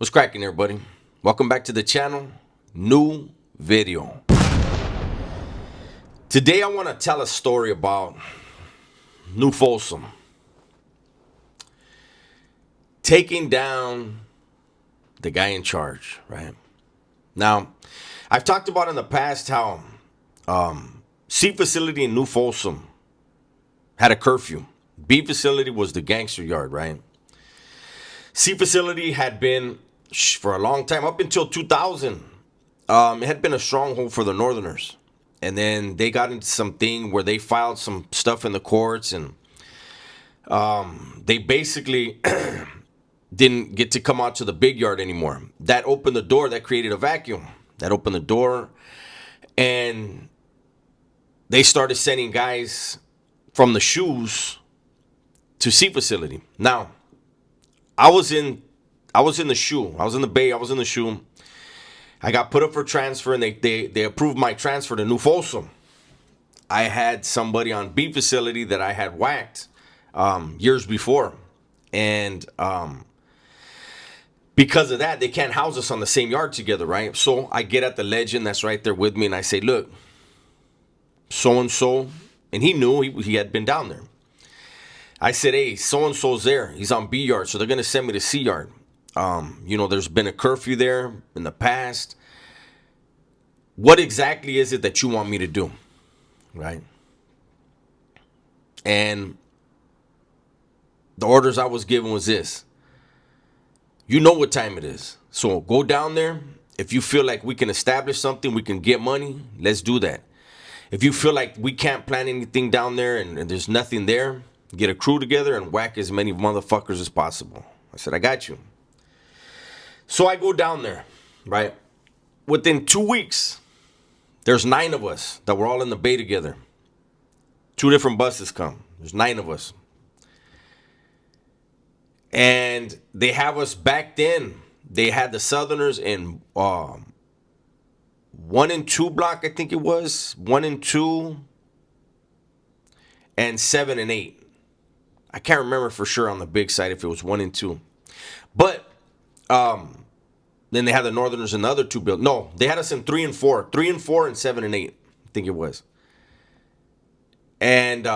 What's cracking, everybody? Welcome back to the channel. New video. Today I want to tell a story about New Folsom taking down the guy in charge, right? Now, I've talked about in the past how C facility in New Folsom had a curfew. B facility was the gangster yard, right? C facility had been for a long time, up until 2000. It had been a stronghold for the Northerners. And then they got into something where they filed some stuff in the courts, and they basically didn't get to come out to the big yard anymore. That opened the door. That created a vacuum. That opened the door, and they started sending guys from the shoes to C facility. Now, I was in the shoe. I was in the bay. I was in the shoe. I got put up for transfer, and they approved my transfer to New Folsom. I had somebody on B facility that I had whacked years before. And because of that, they can't house us on the same yard together, right? So I get at the legend that's right there with me, and I say, look, so-and-so, and he knew he had been down there. I said, hey, so-and-so's there. He's on B yard, so they're going to send me to C yard. There's been a curfew there in the past. What exactly is it that you want me to do? Right? And the orders I was given was this. You know what time it is. So go down there. If you feel like we can establish something, we can get money, let's do that. If you feel like we can't plan anything down there and there's nothing there, get a crew together and whack as many motherfuckers as possible. I said, I got you. So I go down there, right? Within 2 weeks, there's 9 of us that were all in the bay together. 2 different buses come. There's 9 of us. And they have us back then. They had the Southerners in 1 and 2 block, I think it was. 1 and 2 and 7 and 8. I can't remember for sure on the big side if it was 1 and 2. But then they had the Northerners in the other 2 buildings. No, they had us in 3 and 4. 3 and 4 and 7 and 8, I think it was. And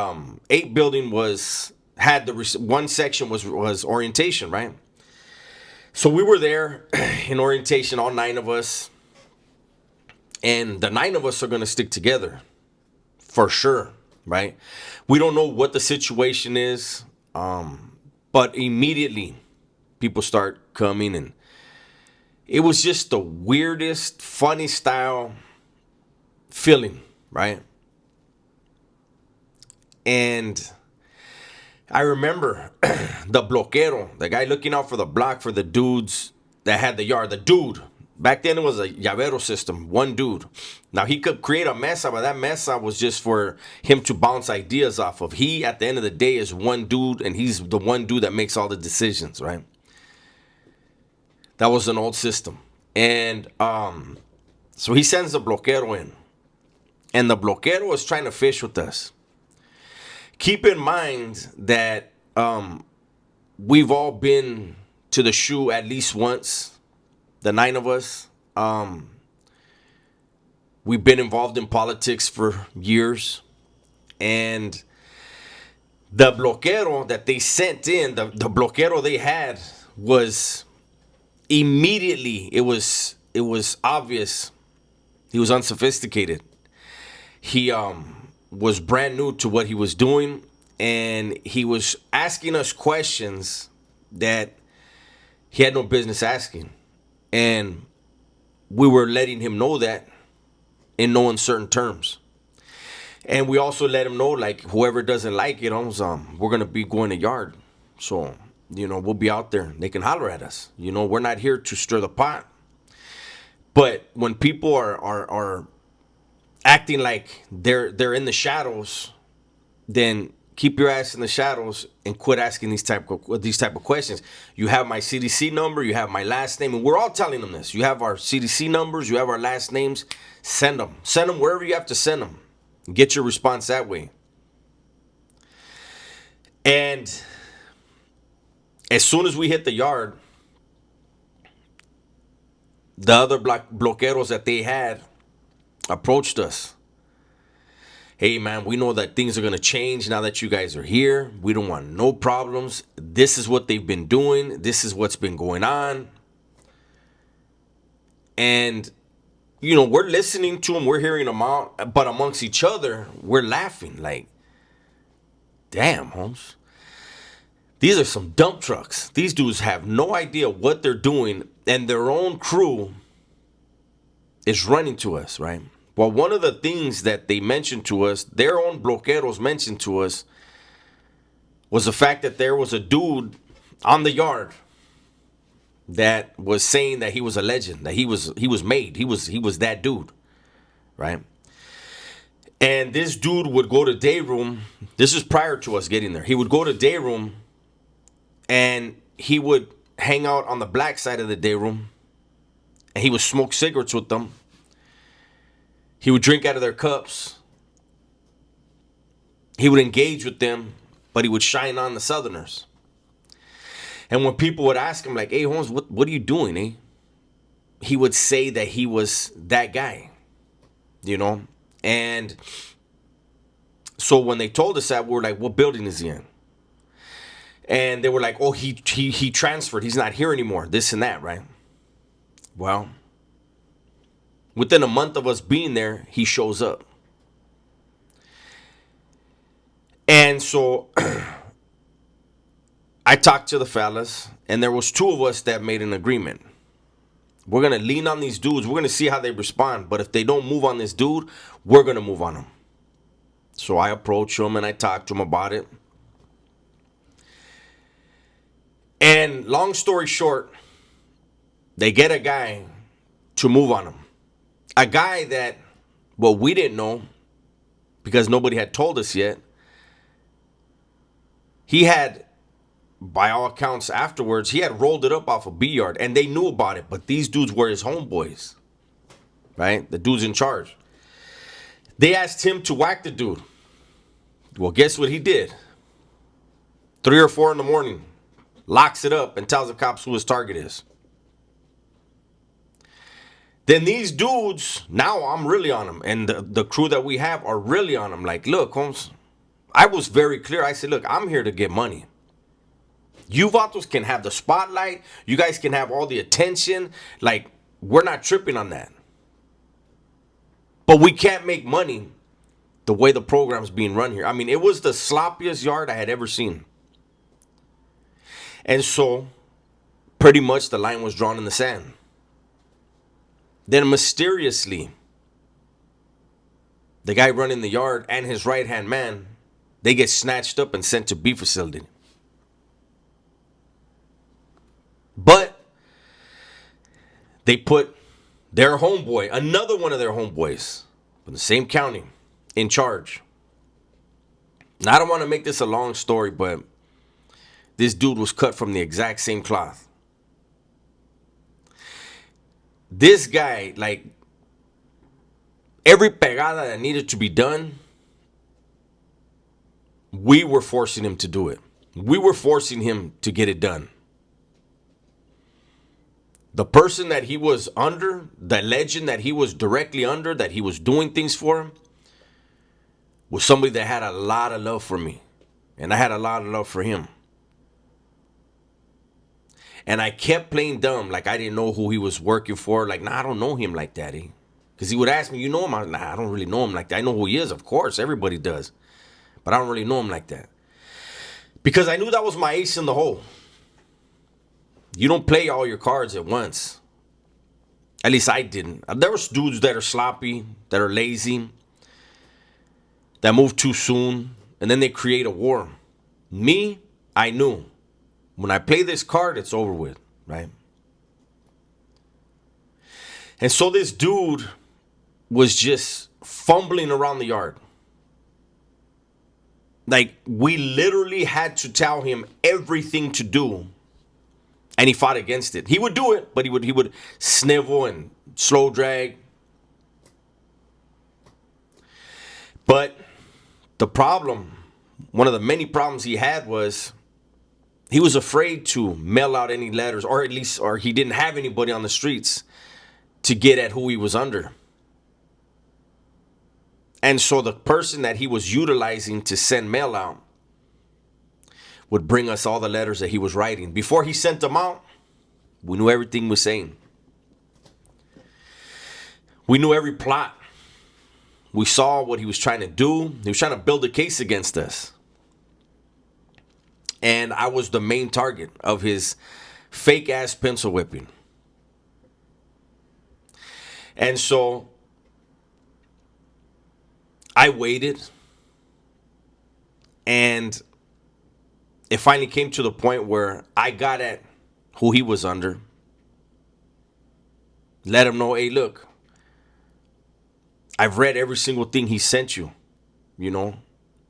8 building had one section was orientation, right? So we were there in orientation, all 9 of us. And the 9 of us are going to stick together for sure, right? We don't know what the situation is, but immediately people start coming, and it was just the weirdest, funny style feeling, right? And I remember the bloquero, the guy looking out for the block for the dudes that had the yard. The dude, back then it was a llavero system, one dude. Now he could create a mesa, but that mesa was just for him to bounce ideas off of. He, at the end of the day, is one dude, and he's the one dude that makes all the decisions, right? That was an old system. And so he sends the bloquero in. And the bloquero is trying to fish with us. Keep in mind that we've all been to the shoe at least once. The 9 of us. We've been involved in politics for years. And the bloquero that they sent in, the bloquero they had was... Immediately, it was obvious he was unsophisticated. He was brand new to what he was doing, and he was asking us questions that he had no business asking. And we were letting him know that in no uncertain terms. And we also let him know, like, whoever doesn't like it, we're going to be going to yard. So... we'll be out there. They can holler at us. We're not here to stir the pot. But when people are acting like they're in the shadows, then keep your ass in the shadows and quit asking these type of questions. You have my CDC number. You have my last name, and we're all telling them this. You have our CDC numbers. You have our last names. Send them. Send them wherever you have to send them. Get your response that way. And as soon as we hit the yard, the other bloqueros that they had approached us. Hey man, we know that things are going to change now that you guys are here. We don't want no problems. This is what they've been doing. This is what's been going on. And, you know, we're listening to them. We're hearing them out. But amongst each other, we're laughing like, damn, Holmes. These are some dump trucks. These dudes have no idea what they're doing. And their own crew is running to us, right? Well, one of the things that they mentioned to us, their own bloqueros mentioned to us, was the fact that there was a dude on the yard that was saying that he was a legend, that he was made, he was that dude, right? And this dude would go to day room. This is prior to us getting there. He would go to day room, and he would hang out on the black side of the day room, and he would smoke cigarettes with them. He would drink out of their cups. He would engage with them, but he would shine on the Southerners. And when people would ask him, like, hey, Holmes, what are you doing, eh? He would say that he was that guy, you know? And so when they told us that, we were like, what building is he in? And they were like, oh, he transferred. He's not here anymore, this and that, right? Well, within a month of us being there, he shows up. And so I talked to the fellas, and there was two of us that made an agreement. We're going to lean on these dudes. We're going to see how they respond. But if they don't move on this dude, we're going to move on him. So I approached him and I talked to him about it. And long story short, they get a guy to move on him. A guy that, well, we didn't know because nobody had told us yet. He had, by all accounts afterwards, he had rolled it up off a B yard, and they knew about it, but these dudes were his homeboys, right? The dudes in charge. They asked him to whack the dude. Well, guess what he did? 3 or 4 in the morning, locks it up and tells the cops who his target is. Then these dudes, now I'm really on them, and the crew that we have are really on them. Like, look, Holmes, I was very clear. I said, look, I'm here to get money. You vatos can have the spotlight. You guys can have all the attention. Like, we're not tripping on that. But we can't make money the way the program's being run here. I mean, it was the sloppiest yard I had ever seen. And so, pretty much the line was drawn in the sand. Then mysteriously, the guy running the yard and his right-hand man, they get snatched up and sent to B facility. But they put their homeboy, another one of their homeboys from the same county, in charge. Now, I don't want to make this a long story, but this dude was cut from the exact same cloth. This guy, like, every pegada that needed to be done, we were forcing him to do it. We were forcing him to get it done. The person that he was under, the legend that he was directly under, that he was doing things for him, was somebody that had a lot of love for me. And I had a lot of love for him. And I kept playing dumb, like I didn't know who he was working for. Like, nah, I don't know him like that, eh? Because he would ask me, you know him? I was like, nah, I don't really know him like that. I know who he is, of course. Everybody does. But I don't really know him like that. Because I knew that was my ace in the hole. You don't play all your cards at once. At least I didn't. There was dudes that are sloppy, that are lazy, that move too soon, and then they create a war. Me, I knew. When I play this card, it's over with, right? And so this dude was just fumbling around the yard. Like, we literally had to tell him everything to do. And he fought against it. He would do it, but he would snivel and slow drag. But the problem, one of the many problems he had was he was afraid to mail out any letters, or he didn't have anybody on the streets to get at who he was under. And so the person that he was utilizing to send mail out would bring us all the letters that he was writing. Before he sent them out, we knew everything he was saying. We knew every plot. We saw what he was trying to do. He was trying to build a case against us. And I was the main target of his fake ass pencil whipping. And so I waited, and it finally came to the point where I got at who he was under. Let him know, hey, look, I've read every single thing he sent you. You know,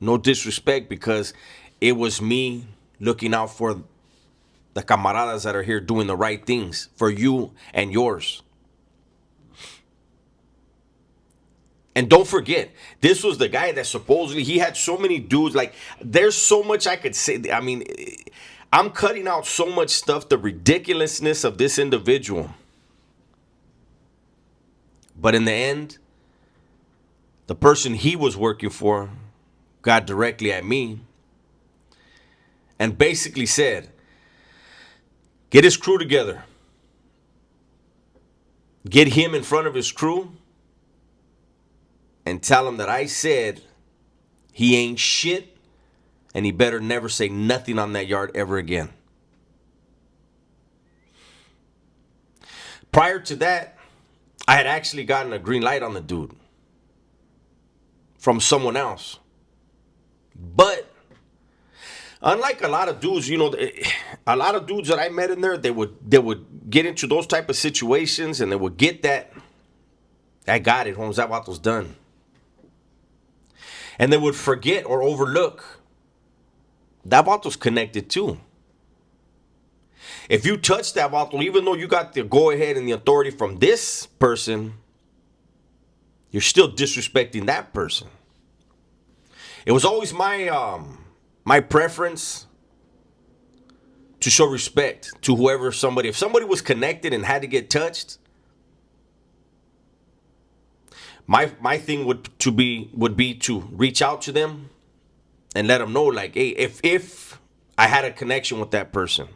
no disrespect, because it was me looking out for the camaradas that are here doing the right things for you and yours. And don't forget, this was the guy that supposedly he had so many dudes. Like, there's so much I could say. I mean, I'm cutting out so much stuff, the ridiculousness of this individual. But in the end, the person he was working for got directly at me and basically said, get his crew together. Get him in front of his crew and tell him that I said he ain't shit and he better never say nothing on that yard ever again. Prior to that, I had actually gotten a green light on the dude from someone else. But unlike a lot of dudes, you know, a lot of dudes that I met in there, they would get into those type of situations and they would get that. I got it, Holmes. That was done. And they would forget or overlook that vato's connected too. If you touch that vato, even though you got the go-ahead and the authority from this person, you're still disrespecting that person. It was always my preference to show respect to whoever somebody. If somebody was connected and had to get touched, my thing would be to reach out to them and let them know, like, hey, if I had a connection with that person.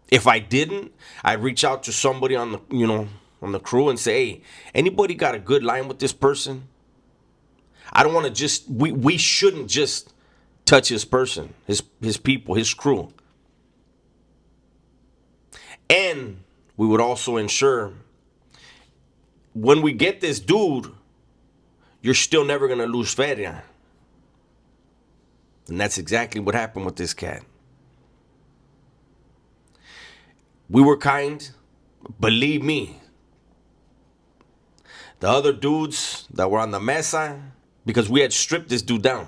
If I didn't, I'd reach out to somebody on the crew and say, hey, anybody got a good line with this person? I don't want to just, we shouldn't just touch his person, his people, his crew. And we would also ensure when we get this dude, you're still never going to lose feria. And that's exactly what happened with this cat. We were kind, believe me. The other dudes that were on the mesa, because we had stripped this dude down.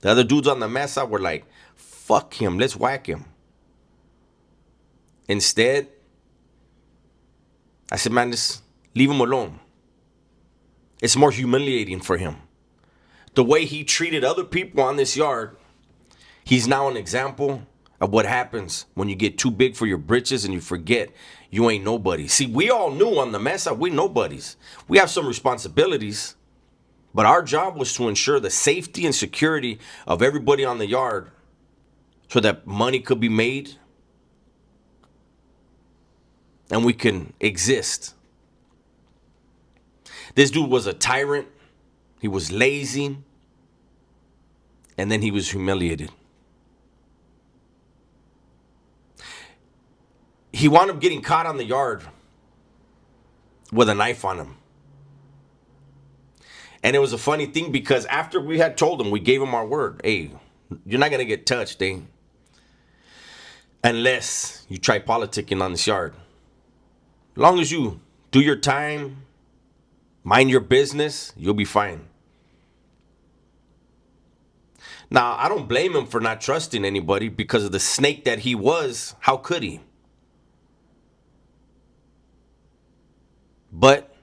The other dudes on the mesa were like, fuck him, let's whack him. Instead, I said, man, just leave him alone. It's more humiliating for him. The way he treated other people on this yard, he's now an example of what happens when you get too big for your britches and you forget you ain't nobody. See, we all knew on the mesa, we nobodies. We have some responsibilities, but our job was to ensure the safety and security of everybody on the yard so that money could be made and we can exist. This dude was a tyrant. He was lazy. And then he was humiliated. He wound up getting caught on the yard with a knife on him. And it was a funny thing because after we had told him, we gave him our word. Hey, you're not going to get touched, eh? Unless you try politicking on this yard. As long as you do your time, mind your business, you'll be fine. Now, I don't blame him for not trusting anybody because of the snake that he was. How could he? But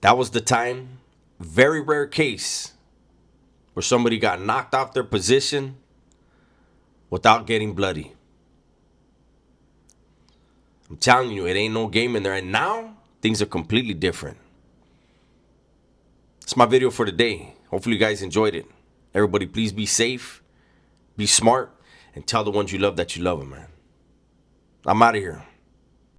that was the time, very rare case, where somebody got knocked off their position without getting bloody. I'm telling you, it ain't no game in there. And now, things are completely different. It's my video for today. Hopefully you guys enjoyed it. Everybody, please be safe, be smart, and tell the ones you love that you love them, man. I'm out of here.